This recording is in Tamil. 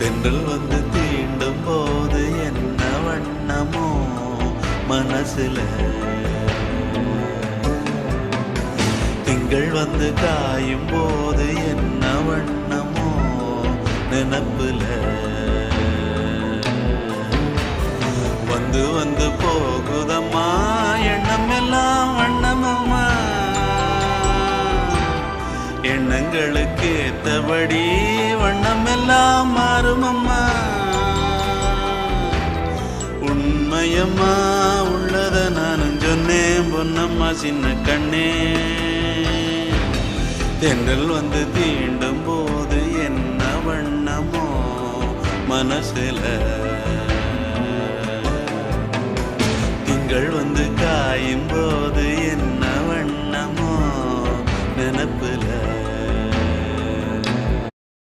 தென்றல் வந்து தீண்டும் போது என்ன வண்ணமோ மனசுல, திங்கள் வந்து காயும் போது என்ன வண்ணமோ நினப்புல, வந்து வந்து போகுதம்மா எண்ணம் எல்லாம் வண்ணமம்மா, எண்ணங்களுக்கு ஏத்தபடி வண்ணம் எல்லாம் மாறுமம்மா. உண்மையம்மா உள்ளத நானும் சொன்னேன் பொன்னம்மா சின்ன கண்ணே, தென்றல் வந்து தீண்டும் போது என்ன வண்ணமோ மனசுல, திங்கள் வந்து காயும் போது